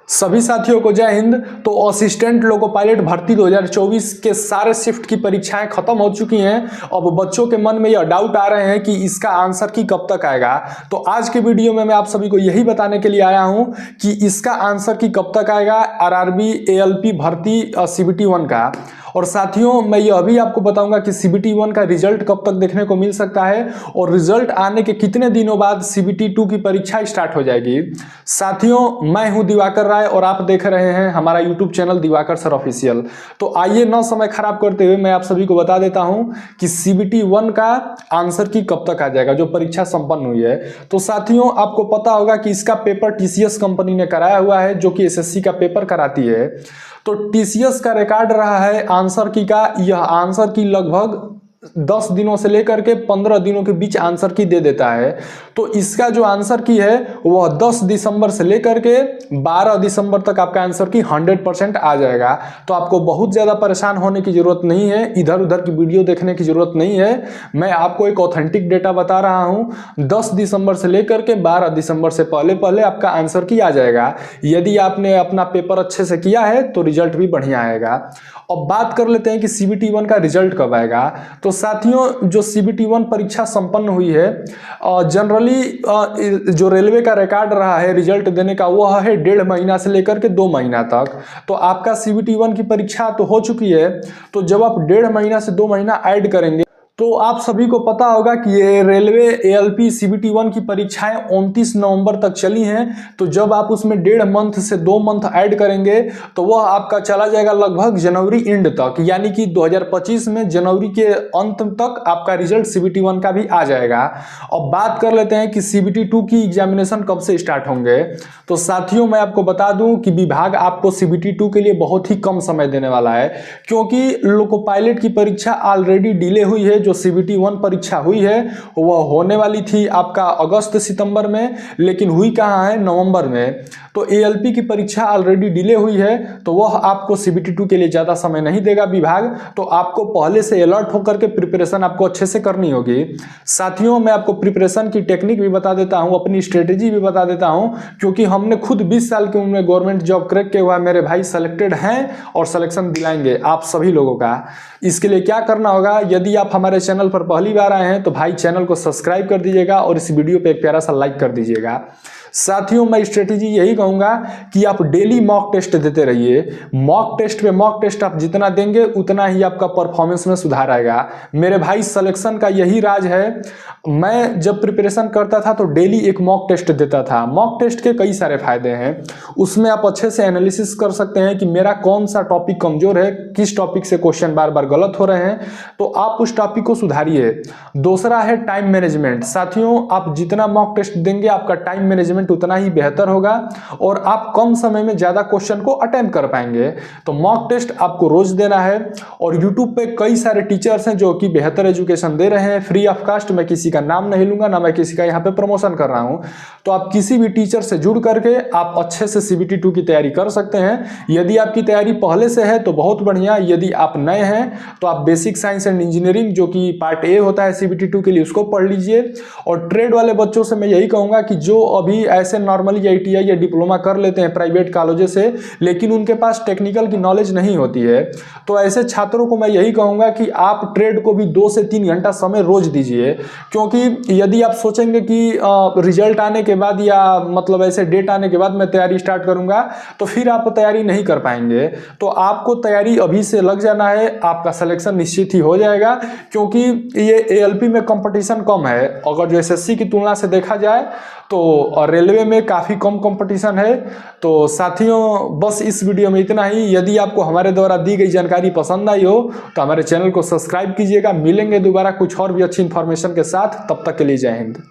सभी साथियों को जय हिंद। तो असिस्टेंट लोको पायलट भर्ती 2024 के सारे शिफ्ट की परीक्षाएं खत्म हो चुकी हैं। अब बच्चों के मन में यह डाउट आ रहे हैं कि इसका आंसर की कब तक आएगा। तो आज के वीडियो में मैं आप सभी को यही बताने के लिए आया हूं कि इसका आंसर की कब तक आएगा आरआरबी एएलपी भर्ती सीबीटी 1 का। और साथियों मैं यह भी आपको बताऊंगा कि सीबीटी 1 का रिजल्ट कब तक देखने को मिल सकता है और रिजल्ट आने के कितने दिनों बाद सीबीटी 2 की परीक्षा स्टार्ट हो जाएगी। साथियों मैं हूं दिवाकर राय और आप देख रहे हैं हमारा YouTube channel Diwakar sir official. तो आइए न समय खराब करते हुए मैं आप सभी को बता देता हूं कि सीबीटी 1 का आंसर की कब तक आ जाएगा, जो परीक्षा संपन्न हुई है। तो साथियों आपको पता होगा कि इसका पेपर टीसीएस कंपनी ने कराया हुआ है, जो कि एसएससी का पेपर कराती है। तो टीसीएस का रिकॉर्ड रहा है आंसर की का, यह आंसर की लगभग 10 दिनों से लेकर के 15 दिनों के बीच आंसर की दे देता है। तो इसका जो आंसर की है वह 10 दिसंबर से लेकर के 12 दिसंबर तक आपका आंसर की 100% आ जाएगा। तो आपको बहुत ज़्यादा परेशान होने की ज़रूरत नहीं है, इधर उधर की वीडियो देखने की ज़रूरत नहीं है। मैं आपको एक ऑथेंटिक डेटा बता रहा हूँ। 10 दिसंबर से लेकर के 12 दिसंबर से पहले पहले आपका आंसर की आ जाएगा। यदि आपने अपना पेपर अच्छे से किया है तो रिजल्ट भी बढ़िया आएगा। अब बात कर लेते हैं कि सीबीटी 1 का रिजल्ट कब आएगा। तो साथियों जो सीबीटी 1 परीक्षा संपन्न हुई है, जनरली जो रेलवे का रिकॉर्ड रहा है रिजल्ट देने का वह है 1.5 महीना से लेकर के 2 महीना तक। तो आपका सीबीटी 1 की परीक्षा तो हो चुकी है। तो जब आप 1.5 महीना से 2 महीना ऐड करेंगे तो आप सभी को पता होगा कि ये रेलवे एएलपी सीबीटी 1 की परीक्षाएं 29 नवंबर तक चली हैं। तो जब आप उसमें 1.5 मंथ से 2 मंथ ऐड करेंगे तो वह आपका चला जाएगा लगभग जनवरी एंड तक, यानी कि 2025 में जनवरी के अंत तक आपका रिजल्ट सीबीटी 1 का भी आ जाएगा। अब बात कर लेते हैं कि सीबीटी 2 की एग्जामिनेशन कब से स्टार्ट होंगे। तो साथियों मैं आपको बता दूं कि विभाग आपको सीबीटी 2 के लिए बहुत ही कम समय देने वाला है, क्योंकि लोको पायलट की परीक्षा ऑलरेडी डिले हुई है। जो सीबीटी 1 परीक्षा हुई है वह होने वाली थी आपका अगस्त सितंबर में, लेकिन हुई कहाँ है, नवंबर में। तो एएलपी की परीक्षा ऑलरेडी डिले हुई है, तो वह आपको सीबीटी 2 के लिए ज़्यादा समय नहीं देगा विभाग। तो आपको पहले से अलर्ट होकर के प्रिपरेशन आपको अच्छे से करनी होगी। साथियों मैं आपको प्रिपरेशन की टेक्निक भी बता देता हूँ, अपनी स्ट्रेटेजी भी बता देता हूँ, क्योंकि हमने खुद 20 साल की उम्र में गवर्नमेंट जॉब क्रैक किया हुआ मेरे भाई सेलेक्टेड हैं और सिलेक्शन दिलाएंगे आप सभी लोगों का। इसके लिए क्या करना होगा, यदि आप हमारे चैनल पर पहली बार आए हैं तो भाई चैनल को सब्सक्राइब कर दीजिएगा और इस वीडियो पे एक प्यारा सा लाइक कर दीजिएगा। साथियों मैं स्ट्रेटेजी यही कहूंगा कि आप डेली मॉक टेस्ट देते रहिए। मॉक टेस्ट आप जितना देंगे उतना ही आपका परफॉर्मेंस में सुधार आएगा। मेरे भाई सिलेक्शन का यही राज है। मैं जब प्रिपरेशन करता था तो डेली एक मॉक टेस्ट देता था। मॉक टेस्ट के कई सारे फायदे हैं, उसमें आप अच्छे से एनालिसिस कर सकते हैं कि मेरा कौन सा टॉपिक कमजोर है, किस टॉपिक से क्वेश्चन बार बार गलत हो रहे हैं, तो आप उस टॉपिक को सुधारिए। दूसरा है टाइम मैनेजमेंट। साथियों आप जितना मॉक टेस्ट देंगे आपका टाइम मैनेजमेंट उतना ही बेहतर होगा और आप कम समय में ज्यादा क्वेश्चन को अटेम्प्ट कर पाएंगे। तो मॉक टेस्ट आपको रोज देना है और यूट्यूब पे कई सारे टीचर्स हैं जो कि बेहतर एजुकेशन दे रहे हैं फ्री ऑफ कास्ट। मैं किसी का नाम नहीं लूंगा, ना मैं किसी का यहाँ पे प्रमोशन कर रहा हूं। तो आप किसी भी टीचर से जुड़ करके आप अच्छे से सीबीटी 2 की तैयारी कर सकते हैं। यदि आपकी तैयारी पहले से है तो बहुत बढ़िया, यदि आप नए हैं तो आप बेसिक साइंस एंड इंजीनियरिंग जो कि पार्ट ए होता है सीबीटी 2 के लिए उसको पढ़ लीजिए। और ट्रेड वाले बच्चों से मैं यही कहूंगा कि जो अभी ऐसे नॉर्मली आईटीआई या डिप्लोमा कर लेते हैं प्राइवेट कॉलेज से, लेकिन उनके पास टेक्निकल की नॉलेज नहीं होती है, तो ऐसे छात्रों को मैं यही कहूंगा कि आप ट्रेड को भी 2 से 3 घंटा समय रोज दीजिए। क्योंकि यदि आप सोचेंगे कि रिजल्ट आने के बाद या मतलब ऐसे डेट आने के बाद मैं तैयारी स्टार्ट करूंगा तो फिर आप तैयारी नहीं कर पाएंगे। तो आपको तैयारी अभी से लग जाना है, आपका सिलेक्शन निश्चित ही हो जाएगा। क्योंकि ये एएलपी में कंपटीशन कम है, अगर जो एसएससी की तुलना से देखा जाए तो रेलवे में काफ़ी कम कंपटीशन है। तो साथियों बस इस वीडियो में इतना ही। यदि आपको हमारे द्वारा दी गई जानकारी पसंद आई हो तो हमारे चैनल को सब्सक्राइब कीजिएगा। मिलेंगे दोबारा कुछ और भी अच्छी इन्फॉर्मेशन के साथ, तब तक के लिए जय हिंद।